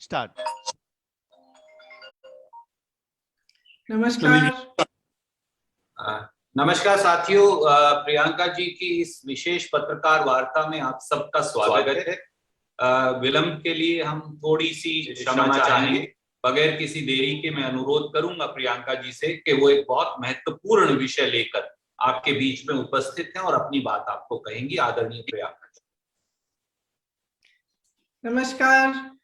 Start. नमस्कार। नमस्कार साथियों, प्रियंका जी की इस विशेष पत्रकार वार्ता में आप सबका स्वागत है। विलंब के लिए हम थोड़ी सी क्षमा चाहेंगे। बगैर किसी देरी के मैं अनुरोध करूंगा प्रियंका जी से कि वो एक बहुत महत्वपूर्ण विषय लेकर आपके बीच में उपस्थित हैं और अपनी बात आपको कहेंगी। आदरणीय प्रियंका जी। नमस्कार।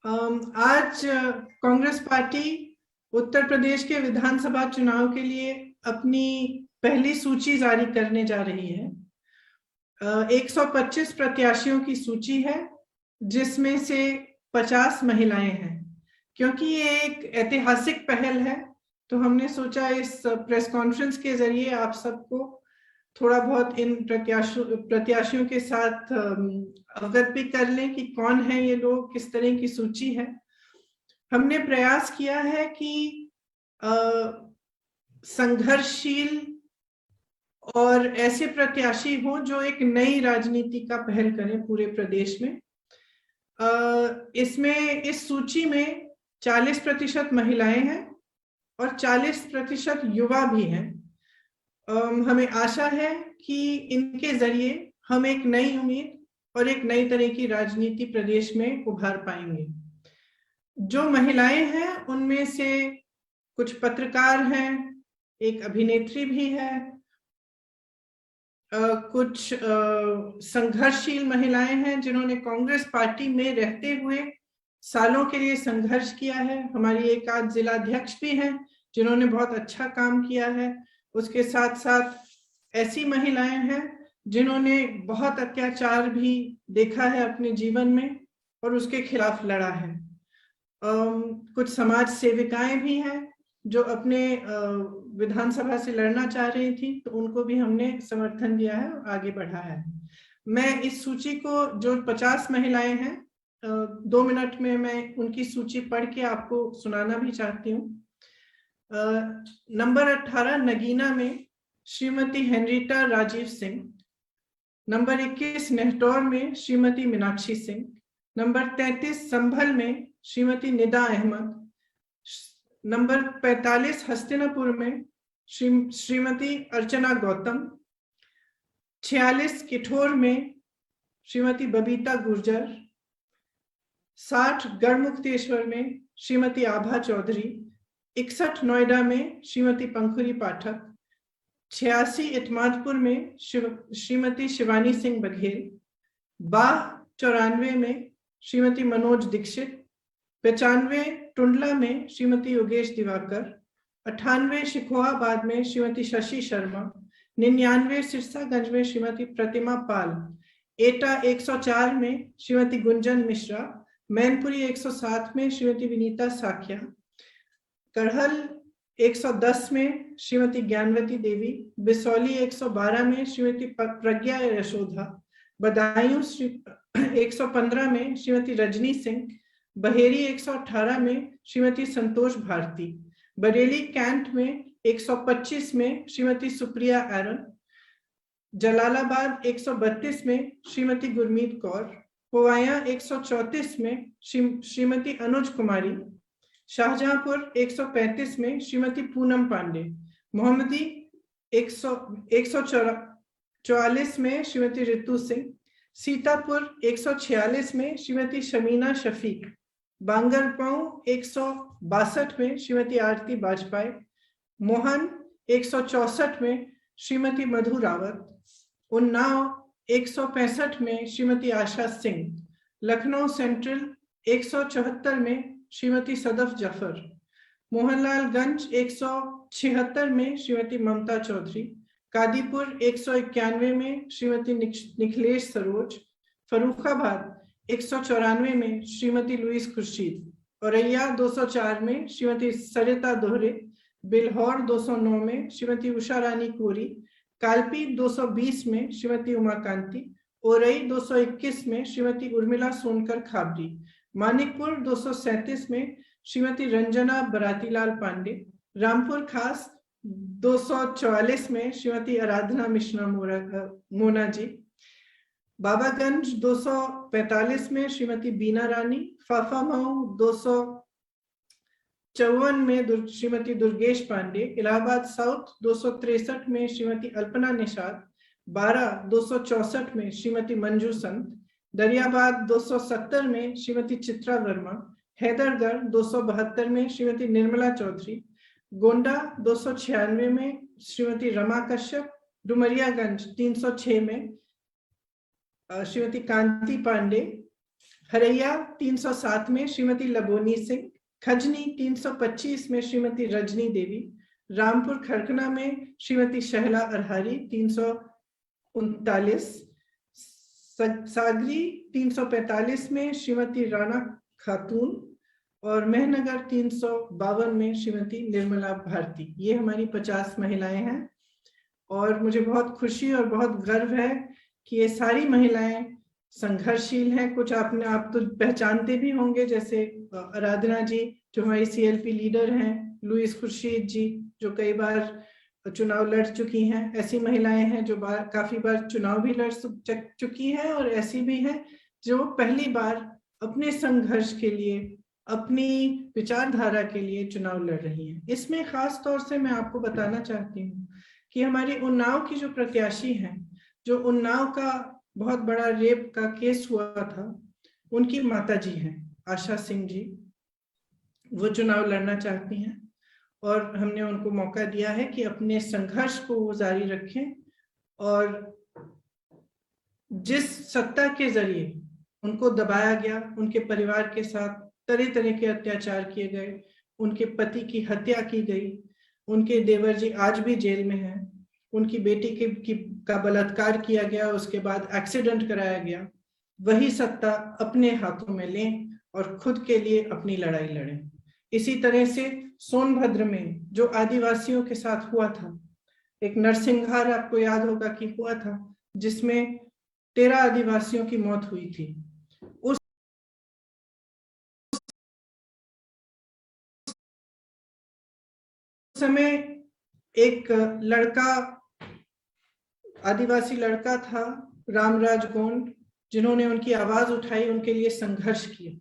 आज कांग्रेस पार्टी उत्तर प्रदेश के विधानसभा चुनाव के लिए अपनी पहली सूची जारी करने जा रही है। 125 प्रत्याशियों की सूची है, जिसमें से 50 महिलाएं हैं। क्योंकि ये एक ऐतिहासिक पहल है, तो हमने सोचा इस प्रेस कॉन्फ्रेंस के जरिए आप सबको थोड़ा बहुत इन प्रत्याशियों के साथ अवगत भी कर लें कि कौन है ये लोग, किस तरह की सूची है। हमने प्रयास किया है कि संघर्षशील और ऐसे प्रत्याशी हों जो एक नई राजनीति का पहल करें पूरे प्रदेश में। इसमें इस सूची में 40% महिलाएं हैं और 40% युवा भी हैं। हमें आशा है कि इनके जरिए हम एक नई उम्मीद और एक नई तरह की राजनीति प्रदेश में उभार पाएंगे। जो महिलाएं हैं उनमें से कुछ पत्रकार हैं, एक अभिनेत्री भी है, कुछ संघर्षशील महिलाएं हैं जिन्होंने कांग्रेस पार्टी में रहते हुए सालों के लिए संघर्ष किया है। हमारी एक आध जिलाध्यक्ष भी हैं जिन्होंने बहुत अच्छा काम किया है। उसके साथ साथ ऐसी महिलाएं हैं जिन्होंने बहुत अत्याचार भी देखा है अपने जीवन में और उसके खिलाफ लड़ा है। कुछ समाज सेविकाएं भी हैं जो अपने विधानसभा से लड़ना चाह रही थी, तो उनको भी हमने समर्थन दिया है और आगे बढ़ा है। मैं इस सूची को, जो 50 महिलाएं हैं, 2 मिनट में मैं उनकी सूची पढ़ के आपको सुनाना भी चाहती हूँ। नंबर 18 नगीना में श्रीमती हेनरीटा राजीव सिंह। नंबर 21 नेहटौर में श्रीमती मीनाक्षी सिंह। नंबर 33 संभल में श्रीमती निदा अहमद। नंबर 45 हस्तिनापुर में श्रीमती अर्चना गौतम। 46 किठौर में श्रीमती बबीता गुर्जर। 60 गढ़मुक्तेश्वर में श्रीमती आभा चौधरी। 61 नोएडा में श्रीमती पंखुरी पाठक। 86 इतमादपुर में श्रीमती शिवानी सिंह बघेल। 94 में श्रीमती मनोज दीक्षित। 95 टुंडला में श्रीमती योगेश दिवाकर। 98 शिकोहाबाद में श्रीमती शशि शर्मा। 99 सिरसागंज में श्रीमती प्रतिमा पाल। एटा 104 में श्रीमती गुंजन मिश्रा। मैनपुरी 107 में श्रीमती विनीता साखिया। करहल 110 में श्रीमती ज्ञानवती देवी। बिसौली 112 में श्रीमती प्रज्ञा यशोधा। बदायूं 115 में श्रीमती रजनी सिंह। बहेरी 118 में श्रीमती संतोष भारती। बरेली कैंट में 125 में श्रीमती सुप्रिया एरन। जलालाबाद 132 में श्रीमती गुरमीत कौर। पोवाया 134 में श्रीमती अनुज कुमारी। शाहजहांपुर 135 में श्रीमती पूनम पांडे। मोहम्मदी 144 में श्रीमती रितु सिंह। सीतापुर 146 में श्रीमती शमीना शफीक। बांगरपाऊ 162 में श्रीमती आरती बाजपेयी। मोहन 164 में श्रीमती मधु रावत। उन्नाव 165 में श्रीमती आशा सिंह। लखनऊ सेंट्रल 174 में श्रीमती सदफ जफर। मोहनलालगंज 176 में श्रीमती ममता चौधरी। कादीपुर 191 में श्रीमती निखिलेश सरोज। फरुखाबाद 194 में श्रीमती लुईस खुर्शीद। औरैया 204 में श्रीमती सरिता दोहरे। बिल्हौर 209 में श्रीमती उषा रानी कोरी। कालपी 220 में श्रीमती उमाकांति। ओरई 221 में श्रीमती उर्मिला सोनकर खाबरी। मानिकपुर 237 में श्रीमती रंजना बरातीलाल पांडे। रामपुर खास 244 में श्रीमती आराधना मिश्रा मोना जी। बाबागंज 245 में श्रीमती बीना रानी, फाफामऊ 254 में श्रीमती दुर्गेश पांडे, इलाहाबाद साउथ 263 में श्रीमती अल्पना निषाद, 264 में श्रीमती मंजू संत, दरियाबाद 270 में श्रीमती चित्रा वर्मा, हैदरगढ़ 272 में श्रीमती निर्मला चौधरी, गोंडा 296 में श्रीमती रमा कश्यप, डुमरियागंज 306 में श्रीमती कांति पांडे, हरैया 307 में श्रीमती लबोनी सिंह, खजनी 325 में श्रीमती रजनी देवी, रामपुर खरकना में श्रीमती शहला अरहारी 339, सागरी 345 में श्रीमती राणा खातून और मेहनगर 352 में श्रीमती निर्मला भारती। ये हमारी 50 महिलाएं हैं और मुझे बहुत खुशी और बहुत गर्व है कि ये सारी महिलाएं संघर्षशील हैं। कुछ आपने आप तो पहचानते भी होंगे, जैसे आराधना जी जो हमारी CLP लीडर हैं, लुइस खुर्शीद जी जो कई बार चुनाव लड़ चुकी हैं, ऐसी महिलाएं हैं जो काफी बार चुनाव भी लड़ चुकी हैं और ऐसी भी हैं जो पहली बार अपने संघर्ष के लिए, अपनी विचारधारा के लिए चुनाव लड़ रही हैं। इसमें खास तौर से मैं आपको बताना चाहती हूँ कि हमारी उन्नाव की जो प्रत्याशी हैं, जो उन्नाव का बहुत बड़ा रेप का केस हुआ था, उनकी माताजी हैं आशा सिंह जी, वो चुनाव लड़ना चाहती हैं और हमने उनको मौका दिया है कि अपने संघर्ष को वो जारी रखें और जिस सत्ता के जरिए उनको दबाया गया, उनके परिवार के साथ तरह तरह के अत्याचार किए गए, उनके पति की हत्या की गई, उनके देवर जी आज भी जेल में हैं, उनकी बेटी का बलात्कार किया गया, उसके बाद एक्सीडेंट कराया गया, वही सत्ता अपने हाथों में लें और खुद के लिए अपनी लड़ाई लड़ें। इसी तरह से सोनभद्र में जो आदिवासियों के साथ हुआ था, एक नरसिंहार आपको याद होगा कि हुआ था, जिसमें 13 आदिवासियों की मौत हुई थी। उस समय एक लड़का, आदिवासी लड़का था रामराज गोंड, जिन्होंने उनकी आवाज उठाई, उनके लिए संघर्ष किया।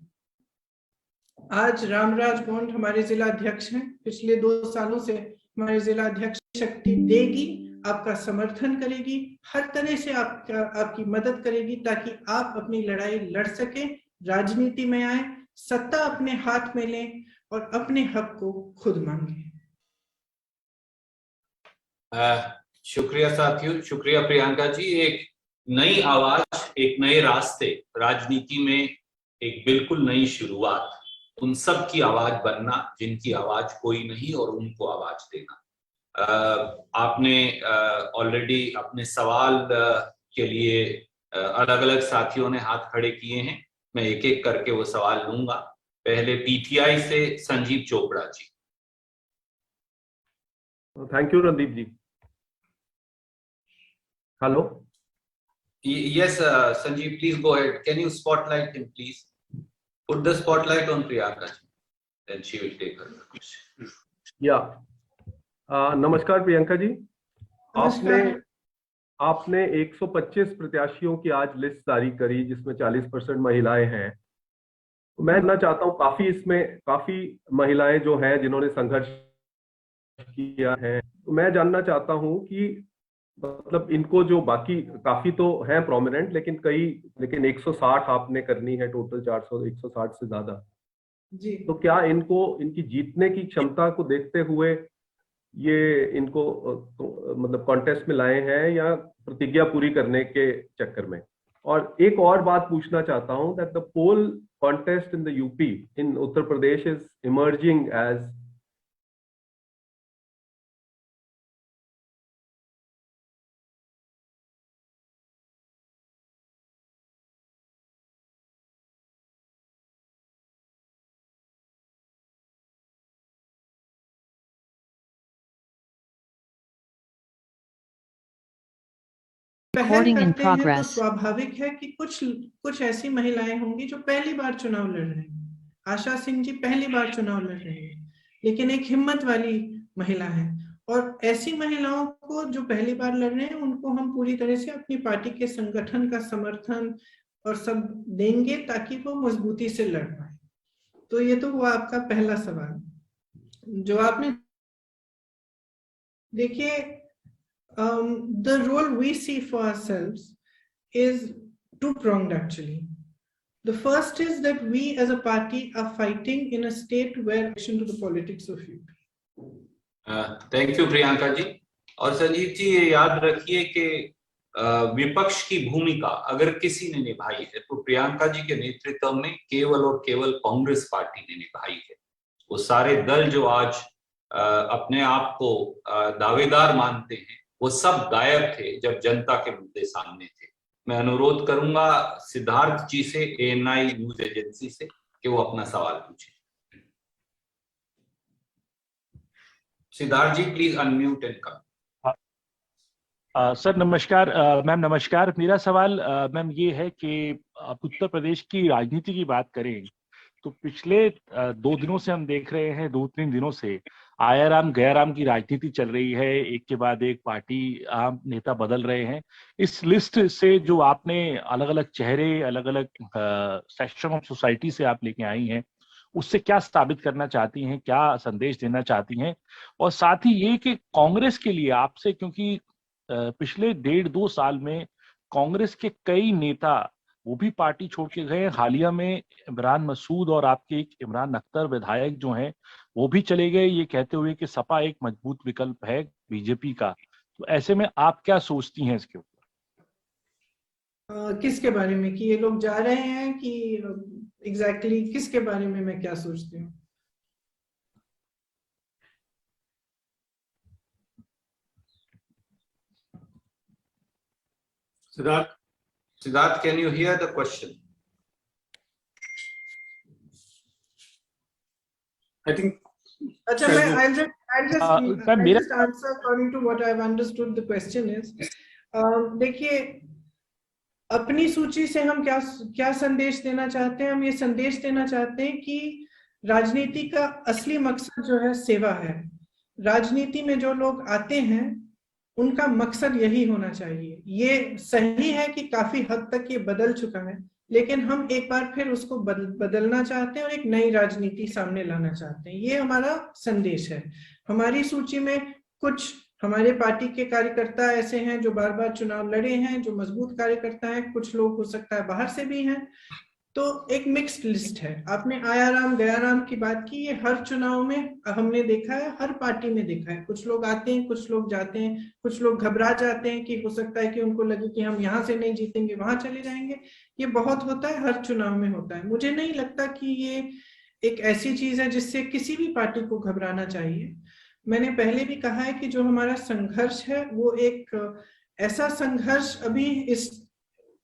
आज रामराज गोंड हमारे जिला अध्यक्ष हैं, पिछले 2 सालों से हमारे जिला अध्यक्ष शक्ति देगी, आपका समर्थन करेगी, हर तरह से आपकी मदद करेगी ताकि आप अपनी लड़ाई लड़ सके, राजनीति में आए, सत्ता अपने हाथ में लें और अपने हक को खुद मांगे। शुक्रिया साथियों, शुक्रिया प्रियंका जी। एक नई आवाज, एक नए रास्ते, राजनीति में एक बिल्कुल नई शुरुआत, उन सब की आवाज बनना जिनकी आवाज कोई नहीं और उनको आवाज देना। आपने ऑलरेडी अपने सवाल के लिए अलग अलग साथियों ने हाथ खड़े किए हैं, मैं एक एक करके वो सवाल लूंगा। पहले PTI से Sanjeev Chopra ji. Thank you Randeep ji. Hello. Yes, Sanjeev, please go ahead. Can you spotlight him, please? Put the spotlight on Priyanka, then she will take her question. नमस्कार प्रियंका जी। नमस्कार। आपने 125 प्रत्याशियों की आज लिस्ट जारी करी, जिसमें 40% महिलाएं हैं। मैं जानना चाहता हूं, काफी महिलाएं जो हैं जिन्होंने संघर्ष किया है, तो मैं जानना चाहता हूं कि मतलब इनको जो बाकी काफी तो हैं प्रोमिनेंट, लेकिन 160 आपने करनी है, टोटल 160 से ज्यादा जी। तो क्या इनकी जीतने की क्षमता को देखते हुए ये इनको मतलब कॉन्टेस्ट में लाए हैं या प्रतिज्ञा पूरी करने के चक्कर में? और एक और बात पूछना चाहता हूं, that the poll contest in the UP, in Uttar Pradesh is emerging as Recording in progress। तो स्वाभाविक है कि कुछ ऐसी महिलाएं होंगी जो पहली बार चुनाव लड़ रही हैं। आशा सिंह जी पहली बार चुनाव लड़ रही हैं, लेकिन एक हिम्मत वाली महिला है और ऐसी महिलाओं को जो पहली बार लड़ रहे हैं उनको हम पूरी तरह से अपनी पार्टी के संगठन का समर्थन और सब देंगे ताकि वो मजबूती से लड़ पाए। तो ये तो हुआ आपका पहला सवाल। जो आपने देखिए, the role we see for ourselves is two-pronged actually. The first is that we as a party are fighting in a state where action to the politics of UP. Thank you Priyanka ji. और संजीव जी, ये याद रखिए कि विपक्ष की भूमिका अगर किसी ने निभाई है तो प्रियंका जी के नेतृत्व में केवल और केवल कांग्रेस पार्टी ने निभाई है। वो सारे दल जो आज अपने आप को दावेदार मानते हैं, वो सब गायब थे जब जनता के मुद्दे सामने थे। मैं अनुरोध करूंगा सिद्धार्थ जी से, ANI न्यूज एजेंसी से, कि वो अपना सवाल पूछे। Siddharth ji, please unmute and come. Sir नमस्कार। मैम नमस्कार। मेरा सवाल मैम ये है कि आप उत्तर प्रदेश की राजनीति की बात करें तो पिछले 2 दिनों से हम देख रहे हैं, 2-3 दिनों से आया राम गया राम की राजनीति चल रही है। एक के बाद एक पार्टी आम नेता बदल रहे हैं। इस लिस्ट से जो आपने अलग अलग चेहरे, अलग अलग सेक्शन ऑफ सोसाइटी से आप लेके आई हैं, उससे क्या साबित करना चाहती हैं, क्या संदेश देना चाहती हैं? और साथ ही ये कि कांग्रेस के लिए आपसे, क्योंकि पिछले 1.5-2 साल में कांग्रेस के कई नेता वो भी पार्टी छोड़ के गए। हालिया में इमरान मसूद और आपके एक इमरान अख्तर विधायक जो हैं वो भी चले गए, ये कहते हुए कि सपा एक मजबूत विकल्प है बीजेपी का। तो ऐसे में आप क्या सोचती हैं इसके ऊपर? किसके बारे में, कि ये लोग जा रहे हैं, कि एग्जैक्टली किसके बारे में मैं क्या सोचती हूँ? Siddharth, can you hear the question? I think. Achha, I'll just answer according to what I've understood the question is. देखिए, अपनी सूची से हम क्या संदेश देना चाहते हैं? हम ये संदेश देना चाहते हैं कि राजनीति का असली मकसद जो है सेवा है। राजनीति में जो लोग आते हैं उनका मकसद यही होना चाहिए। ये सही है कि काफी हद तक ये बदल चुका है, लेकिन हम एक बार फिर उसको बदलना चाहते हैं और एक नई राजनीति सामने लाना चाहते हैं। ये हमारा संदेश है। हमारी सूची में कुछ हमारे पार्टी के कार्यकर्ता ऐसे हैं जो बार बार चुनाव लड़े हैं, जो मजबूत कार्यकर्ता हैं। कुछ लोग हो सकता है बाहर से भी हैं। तो एक मिक्स्ड लिस्ट है। आपने आया राम गया राम की बात की, ये हर चुनाव में हमने देखा है, हर पार्टी में देखा है। कुछ लोग आते हैं, कुछ लोग जाते हैं, कुछ लोग घबरा जाते हैं कि हो सकता है कि उनको लगे कि हम यहाँ से नहीं जीतेंगे, वहां चले जाएंगे। ये बहुत होता है, हर चुनाव में होता है। मुझे नहीं लगता कि ये एक ऐसी चीज है जिससे किसी भी पार्टी को घबराना चाहिए। मैंने पहले भी कहा है कि जो हमारा संघर्ष है वो एक ऐसा संघर्ष अभी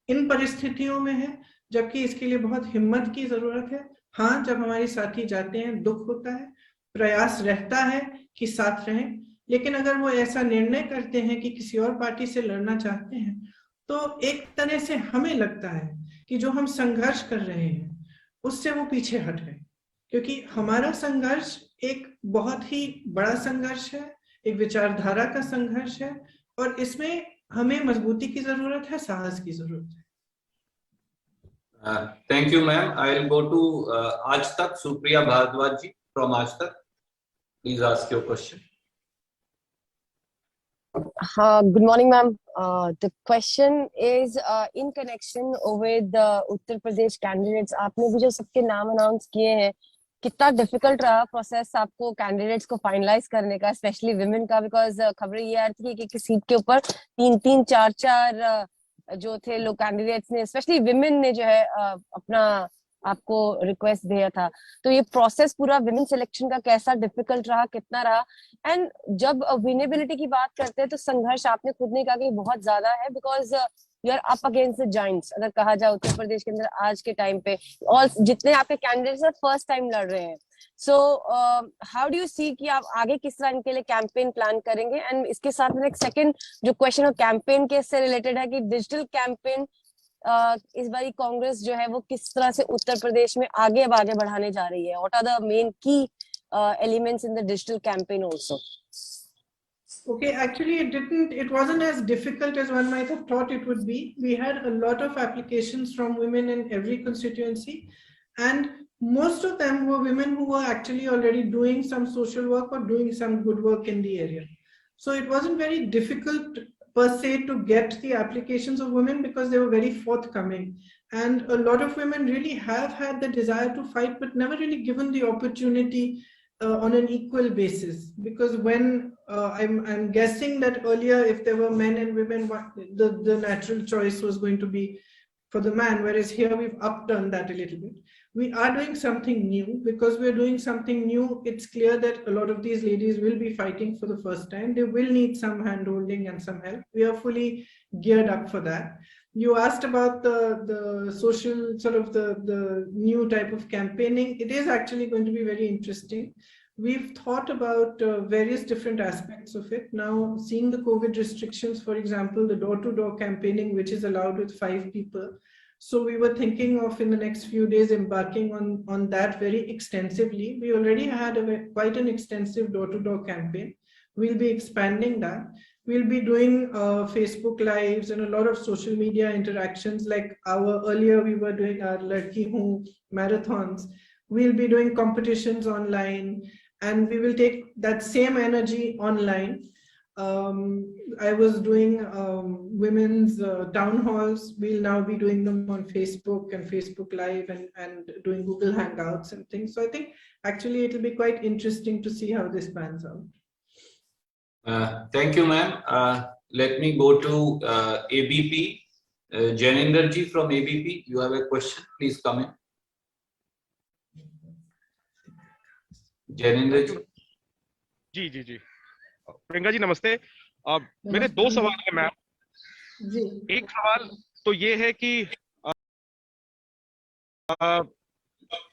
इन परिस्थितियों में है जबकि इसके लिए बहुत हिम्मत की जरूरत है। हाँ, जब हमारे साथी जाते हैं दुख होता है, प्रयास रहता है कि साथ रहें, लेकिन अगर वो ऐसा निर्णय करते हैं कि किसी और पार्टी से लड़ना चाहते हैं तो एक तरह से हमें लगता है कि जो हम संघर्ष कर रहे हैं उससे वो पीछे हट गए, क्योंकि हमारा संघर्ष एक बहुत ही बड़ा संघर्ष है, एक विचारधारा का संघर्ष है और इसमें हमें मजबूती की जरूरत है, साहस की जरूरत है। Thank you, ma'am. I'll go to Aaj Tak, Supriya Bhardwaj ji from Aaj Tak. Please ask your question. Good morning, ma'am. The question is in connection with the Uttar Pradesh candidates. आपने भी जो सबके नाम announce किए हैं, कितना difficult रहा process आपको कैंडिडेट्स को फाइनलाइज करने का, स्पेशली विमेन का? बिकॉज खबरें ये आ रही थी कि किसी सीट के ऊपर 3-3, 4-4 जो थे लोग कैंडिडेट्स ने, स्पेशली विमेन ने जो है अपना आपको रिक्वेस्ट दिया था। तो ये प्रोसेस पूरा विमेन सिलेक्शन का कैसा डिफिकल्ट रहा, कितना रहा? एंड जब विनेबिलिटी की बात करते हैं तो संघर्ष आपने खुद ने कहा कि बहुत ज्यादा है, because you are up against the giants अगर कहा जाए उत्तर प्रदेश के अंदर आज के टाइम पे। और जितने आपके कैंडिडेट्स हैं फर्स्ट टाइम लड़ रहे हैं। So how do you see कि आप आगे किस तरह इनके लिए कैंपेन प्लान करेंगे? एंड इसके साथ में एक सेकंड जो क्वेश्चन है कैंपेन के से रिलेटेड है कि डिजिटल कैंपेन इस बारी कांग्रेस जो है वो किस तरह से उत्तर प्रदेश में आगे बढ़ाने जा रही है? व्हाट आर द मेन की elements in the digital campaign also? Okay, actually it wasn't as difficult as one might have thought it would be. We had a lot of applications from women in every constituency, and most of them were women who were actually already doing some social work or doing some good work in the area. So it wasn't very difficult per se to get the applications of women because they were very forthcoming. And a lot of women really have had the desire to fight, but never really given the opportunity on an equal basis. Because when I'm guessing that earlier, if there were men and women, the natural choice was going to be for the man, whereas here we've upturned that a little bit. We are doing something new. Because we're doing something new, it's clear that a lot of these ladies will be fighting for the first time. They will need some hand-holding and some help. We are fully geared up for that. You asked about the social, sort of the new type of campaigning. It is actually going to be very interesting. We've thought about various different aspects of it. Now, seeing the COVID restrictions, for example, the door-to-door campaigning, which is allowed with 5 people. So we were thinking of, in the next few days, embarking on that very extensively. We already had quite an extensive door-to-door campaign. We'll be expanding that. We'll be doing Facebook Lives and a lot of social media interactions. Like earlier we were doing our Ladki Hoon marathons. We'll be doing competitions online, and we will take that same energy online. I was doing women's town halls. We'll now be doing them on Facebook and Facebook Live and doing Google Hangouts and things. So I think actually it'll be quite interesting to see how this pans out. Thank you, ma'am. Let me go to ABP. Janinder ji from ABP, you have a question? Please come in. Janinder ji. जी प्रियंका जी नमस्ते। मेरे 2 सवाल है ma'am. एक सवाल तो ये है कि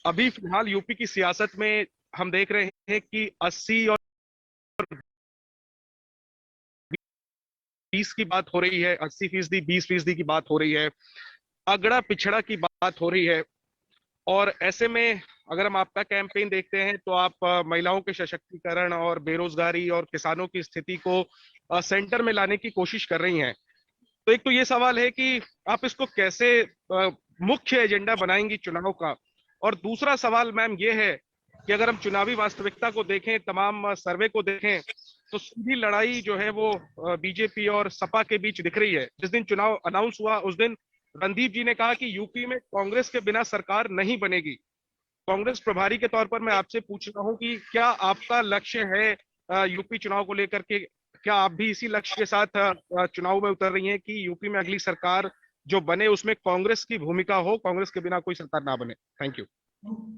अभी फिलहाल यूपी की सियासत में हम देख रहे हैं कि 80 और 20 की बात हो रही है, 80% 20% की बात हो रही है, अगड़ा पिछड़ा की बात हो रही है। और ऐसे में अगर हम आपका कैंपेन देखते हैं तो आप महिलाओं के सशक्तिकरण और बेरोजगारी और किसानों की स्थिति को सेंटर में लाने की कोशिश कर रही हैं। तो एक तो ये सवाल है कि आप इसको कैसे मुख्य एजेंडा बनाएंगी चुनाव का। और दूसरा सवाल मैम ये है कि अगर हम चुनावी वास्तविकता को देखें, तमाम सर्वे को देखें, तो सीधी लड़ाई जो है वो बीजेपी और सपा के बीच दिख रही है। जिस दिन चुनाव अनाउंस हुआ उस दिन रणदीप जी ने कहा कि यूपी में कांग्रेस के बिना सरकार नहीं बनेगी। कांग्रेस प्रभारी के तौर पर मैं आपसे पूछ रहा हूं कि क्या आपका लक्ष्य है यूपी चुनाव को लेकर के, क्या आप भी इसी लक्ष्य के साथ चुनाव में उतर रही हैं कि यूपी में अगली सरकार जो बने उसमें कांग्रेस की भूमिका हो, कांग्रेस के बिना कोई सरकार ना बने? Thank you.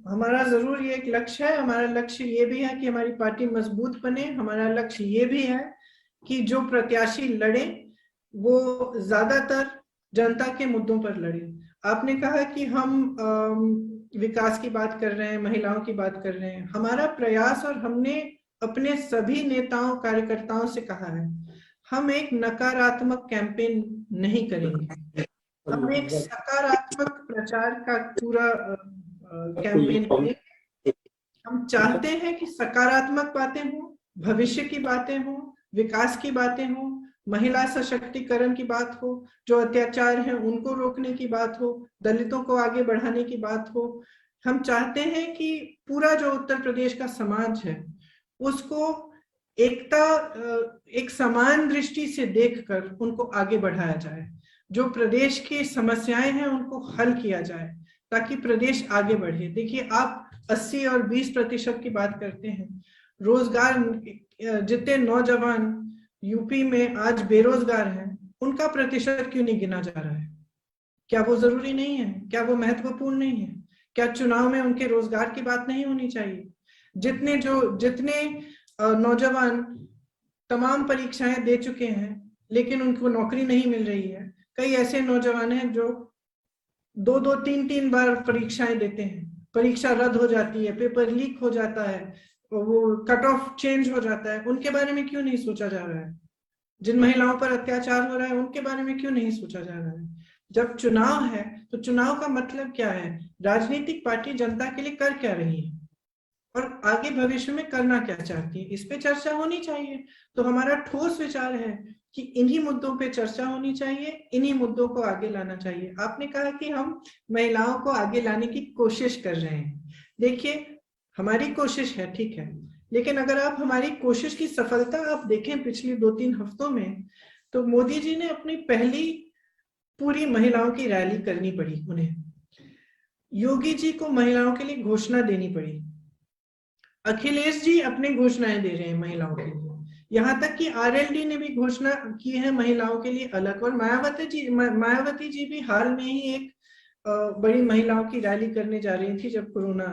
हमारा जरूर ये एक लक्ष्य है। हमारा लक्ष्य ये भी है कि हमारी पार्टी मजबूत बने। हमारा लक्ष्य ये भी है कि जो प्रत्याशी लड़े वो ज्यादातर जनता के मुद्दों पर लड़े। आपने कहा कि हम विकास की बात कर रहे हैं, महिलाओं की बात कर रहे हैं। हमारा प्रयास, और हमने अपने सभी नेताओं कार्यकर्ताओं से कहा है, हम एक नकारात्मक कैंपेन नहीं करेंगे। हम एक सकारात्मक प्रचार का पूरा कैंपेन करेंगे। हम चाहते हैं कि सकारात्मक बातें हो, भविष्य की बातें हो, विकास की बातें हो, महिला सशक्तिकरण की बात हो, जो अत्याचार है उनको रोकने की बात हो, दलितों को आगे बढ़ाने की बात हो। हम चाहते हैं कि पूरा जो उत्तर प्रदेश का समाज है उसको एकता, एक समान दृष्टि से देखकर उनको आगे बढ़ाया जाए। जो प्रदेश की समस्याएं हैं उनको हल किया जाए ताकि प्रदेश आगे बढ़े। देखिए, आप 80 और 20% की बात करते हैं। रोजगार, जितने नौजवान यूपी में आज बेरोजगार हैं उनका प्रतिशत क्यों नहीं गिना जा रहा है? क्या वो जरूरी नहीं है? क्या वो महत्वपूर्ण नहीं है? क्या चुनाव में उनके रोजगार की बात नहीं होनी चाहिए? जितने नौजवान तमाम परीक्षाएं दे चुके हैं लेकिन उनको नौकरी नहीं मिल रही है। कई ऐसे नौजवान हैं जो 2-2, 3-3 बार परीक्षाएं देते हैं, परीक्षा रद्द हो जाती है, पेपर लीक हो जाता है, वो कट ऑफ चेंज हो जाता है। उनके बारे में क्यों नहीं सोचा जा रहा है? जिन महिलाओं पर अत्याचार हो रहा है उनके बारे में क्यों नहीं सोचा जा रहा है? जब चुनाव है तो चुनाव का मतलब क्या है? राजनीतिक पार्टी जनता के लिए कर क्या रही है? और आगे भविष्य में करना क्या चाहती है, इस पे चर्चा होनी चाहिए। तो हमारा ठोस विचार है कि इन्हीं मुद्दों पे चर्चा होनी चाहिए, इन्हीं मुद्दों को आगे लाना चाहिए। आपने कहा कि हम महिलाओं को आगे लाने की कोशिश कर रहे हैं। देखिए, हमारी कोशिश है, ठीक है, लेकिन अगर आप हमारी कोशिश की सफलता आप देखें पिछले 2-3 हफ्तों में, तो मोदी जी ने अपनी पहली पूरी महिलाओं की रैली करनी पड़ी उन्हें। योगी जी को महिलाओं के लिए घोषणा देनी पड़ी। अखिलेश जी अपनी घोषणाएं दे रहे हैं महिलाओं के लिए, यहाँ तक कि आरएलडी ने भी घोषणा की है महिलाओं के लिए अलग। और मायावती जी भी हाल में ही एक बड़ी महिलाओं की रैली करने जा रही थी जब कोरोना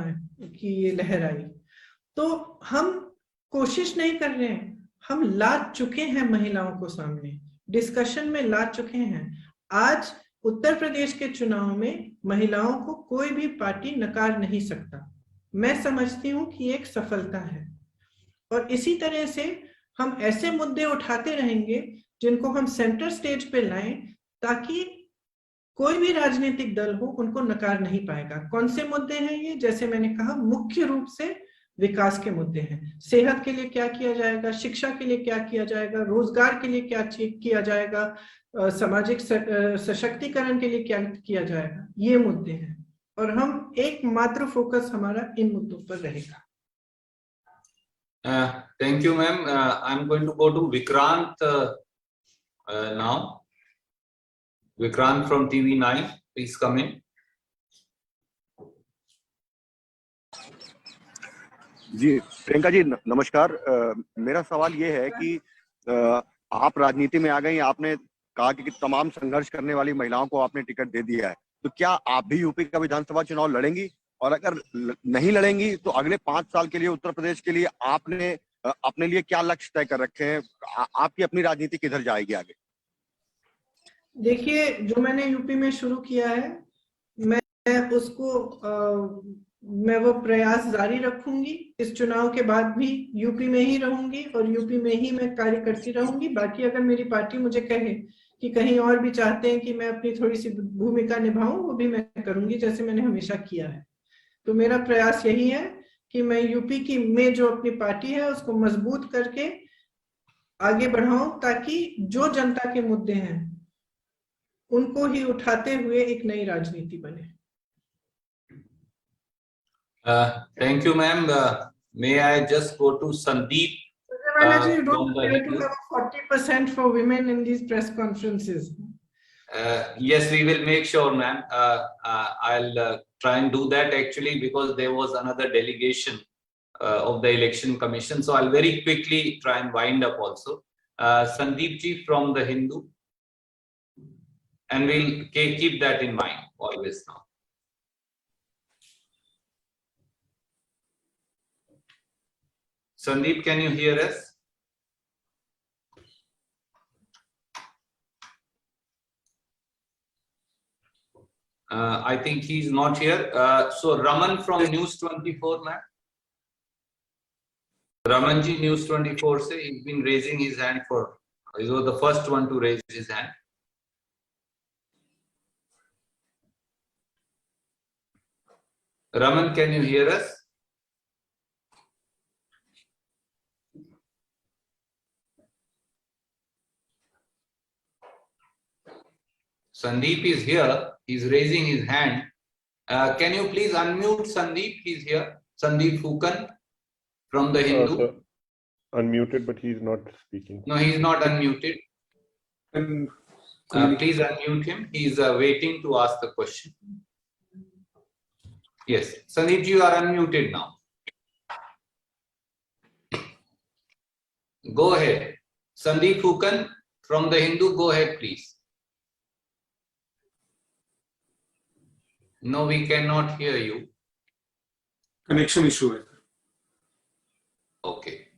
की ये लहर आई। तो हम कोशिश नहीं कर रहे हैं, हम ला चुके हैं महिलाओं को सामने, डिस्कशन में ला चुके हैं। आज उत्तर प्रदेश के चुनाव में महिलाओं को कोई भी पार्टी नकार नहीं सकता। मैं समझती हूं कि एक सफलता है, और इसी तरह से हम ऐसे मुद्दे उठाते रहेंगे जिनको हम सेंटर स्टेज पे लाएं, ताकि कोई भी राजनीतिक दल हो उनको नकार नहीं पाएगा। कौन से मुद्दे हैं ये? जैसे मैंने कहा, मुख्य रूप से विकास के मुद्दे हैं। सेहत के लिए क्या किया जाएगा, शिक्षा के लिए क्या किया जाएगा, रोजगार के लिए क्या किया जाएगा, सामाजिक सशक्तिकरण के लिए क्या किया जाएगा, ये मुद्दे हैं। और हम एकमात्र फोकस हमारा इन मुद्दों पर रहेगा। Thank you, ma'am. I'm going to go to Vikrant now. Vikrant from TV9, please come in. जी प्रियंका जी नमस्कार। मेरा सवाल ये है कि आप राजनीति में आ गई, आपने कहा कि तमाम संघर्ष करने वाली महिलाओं को आपने टिकट दे दिया है, तो क्या आप भी यूपी का विधानसभा चुनाव लड़ेंगी? और अगर नहीं लड़ेंगी तो अगले 5 साल के लिए उत्तर प्रदेश के लिए आपने अपने लिए क्या लक्ष्य तय कर रखे हैं? आपकी अपनी राजनीति किधर जाएगी आगे? देखिए, जो मैंने यूपी में शुरू किया है, मैं उसको मैं वो प्रयास जारी रखूंगी। इस चुनाव के बाद भी यूपी में ही रहूंगी और यूपी में ही मैं कार्य करती रहूंगी। बाकी अगर मेरी पार्टी मुझे कहे कि कहीं और भी चाहते हैं कि मैं अपनी थोड़ी सी भूमिका निभाऊं, वो भी मैं करूंगी, जैसे मैंने हमेशा किया है। तो मेरा प्रयास यही है कि मैं यूपी की में जो अपनी पार्टी है उसको मजबूत करके आगे बढ़ाऊं, ताकि जो जनता के मुद्दे हैं उनको ही उठाते हुए एक नई राजनीति बने। Thank you, ma'am. May I just go to Sandeep? You don't try to have 40% for women in these press conferences. Yes, we will make sure, ma'am. I'll try and do that actually, because there was another delegation of the Election Commission. So I'll very quickly try and wind up also. Sandeep ji from The Hindu. And we'll keep that in mind always now. Sandeep, can you hear us? I think he's not here. So Raman from News 24, ma'am. Ramanji, News 24 say he's been raising his hand for, he was the first one to raise his hand. Raman, can you hear us? Sandeep is here. He's raising his hand. Can you please unmute Sandeep? He's here. Sandeep Fukan from The Hindu. Sir, unmuted, but he's not speaking. No, he's not unmuted. Please unmute him. He's waiting to ask the question. Yes, Sandeep, you are unmuted now. Go ahead. Sandeep Fukan from The Hindu, go ahead, please. No, we cannot hear you. Connection issue. Okay.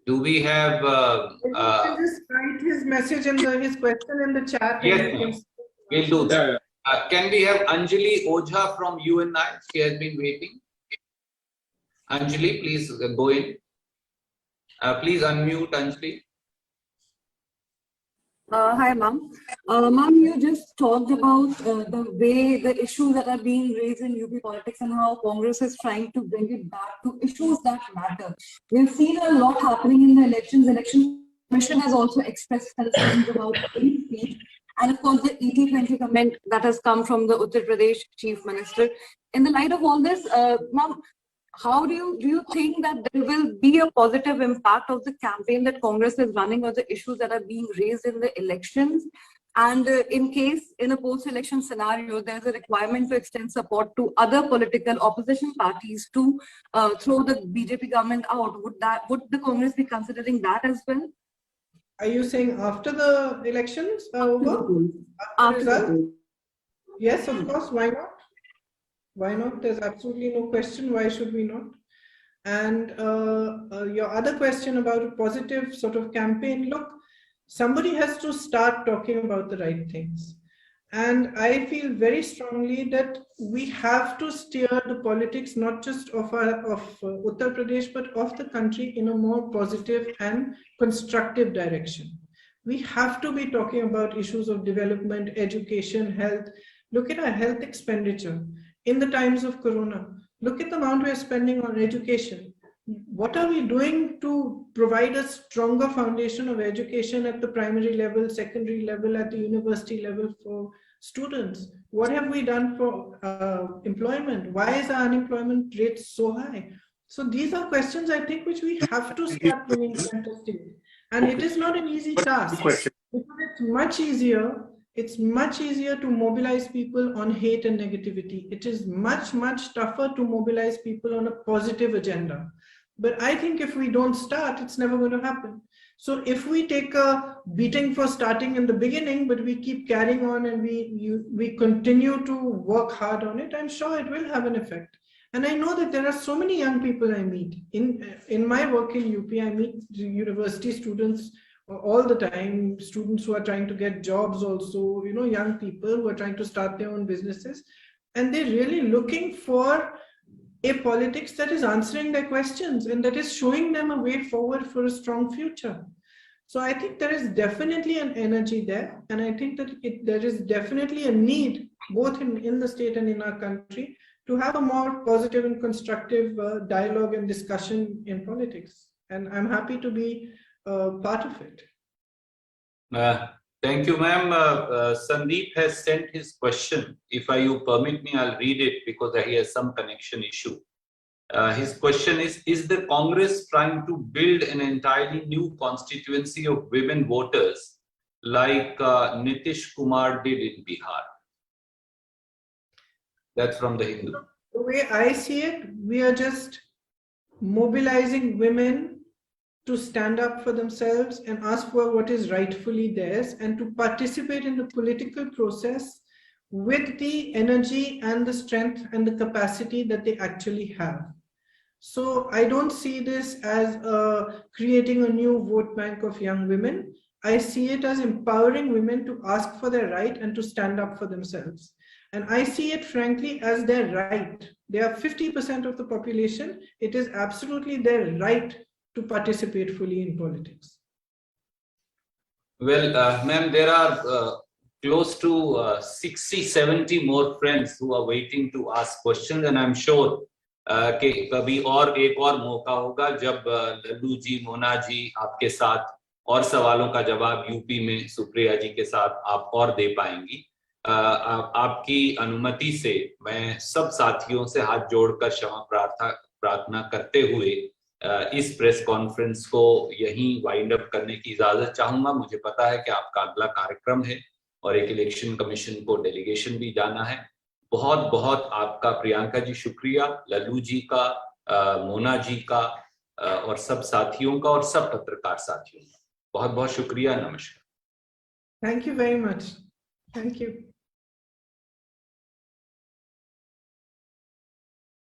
Do we have? Just write his message and his question in the chat. Yes, we'll do that. Can we have Anjali Ojha from UNI? She has been waiting. Anjali, please go in. Please unmute Anjali. Hi, ma'am. Ma'am, you just talked about the way the issues that are being raised in UP politics and how Congress is trying to bring it back to issues that matter. We've seen a lot happening in the elections. Election Commission has also expressed concerns about free speech, and of course the 80-20 comment that has come from the Uttar Pradesh Chief Minister. In the light of all this, ma'am, how do you think that there will be a positive impact of the campaign that Congress is running or the issues that are being raised in the elections? And in case in a post-election scenario, there's a requirement to extend support to other political opposition parties to throw the BJP government out, would the Congress be considering that as well? Are you saying after the elections are over? After the result? polls. Yes, of course. Why not? Why not? There's absolutely no question. Why should we not? And your other question about a positive sort of campaign, look, somebody has to start talking about the right things. And I feel very strongly that we have to steer the politics, not just of Uttar Pradesh, but of the country in a more positive and constructive direction. We have to be talking about issues of development, education, health. Look at our health expenditure in the times of Corona. Look at the amount we're spending on education. What are we doing to provide a stronger foundation of education at the primary level, secondary level, at the university level for students? What have we done for employment? Why is our unemployment rate so high? So these are questions, I think, which we have to start bringing center stage. And it is not an easy task. Because it's much easier to mobilize people on hate and negativity. It is much, much tougher to mobilize people on a positive agenda. But I think if we don't start, it's never going to happen. So if we take a beating for starting in the beginning, but we keep carrying on and we continue to work hard on it, I'm sure it will have an effect. And I know that there are so many young people I meet. In my work in UP, I meet university students all the time, students who are trying to get jobs also, young people who are trying to start their own businesses. And they're really looking for a politics that is answering their questions and that is showing them a way forward for a strong future. So I think there is definitely an energy there. And I think that there is definitely a need, both in the state and in our country, to have a more positive and constructive dialogue and discussion in politics. And I'm happy to be part of it. Thank you, ma'am. Sandeep has sent his question. If you permit me, I'll read it because he has some connection issue. His question is the Congress trying to build an entirely new constituency of women voters like Nitish Kumar did in Bihar? That's from the Hindu. The way I see it, we are just mobilizing women to stand up for themselves and ask for what is rightfully theirs and to participate in the political process with the energy and the strength and the capacity that they actually have. So I don't see this as creating a new vote bank of young women. I see it as empowering women to ask for their right and to stand up for themselves. And I see it, frankly, as their right. They are 50% of the population. It is absolutely their right to participate fully in politics. Well, ma'am, there are close to 60-70 more friends who are waiting to ask questions, and I'm sure कि कभी और एक और मौका होगा जब लल्लू जी, मोना जी आपके साथ और सवालों का जवाब यूपी में सुप्रिया जी के साथ आप और दे पाएंगी। आपकी अनुमति से मैं सब साथियों से हाथ जोड़कर क्षमा प्रार्थना करते हुए इस प्रेस कॉन्फ्रेंस को यहीं वाइंड अप करने की इजाजत चाहूंगा। मुझे पता है कि आपका अगला कार्यक्रम है और एक इलेक्शन कमीशन को डेलीगेशन भी जाना है। बहुत बहुत आपका प्रियंका जी शुक्रिया, लल्लू जी का, मोना जी का और सब साथियों का और सब पत्रकार साथियों का बहुत बहुत शुक्रिया। नमस्कार। Thank you very much. Thank you.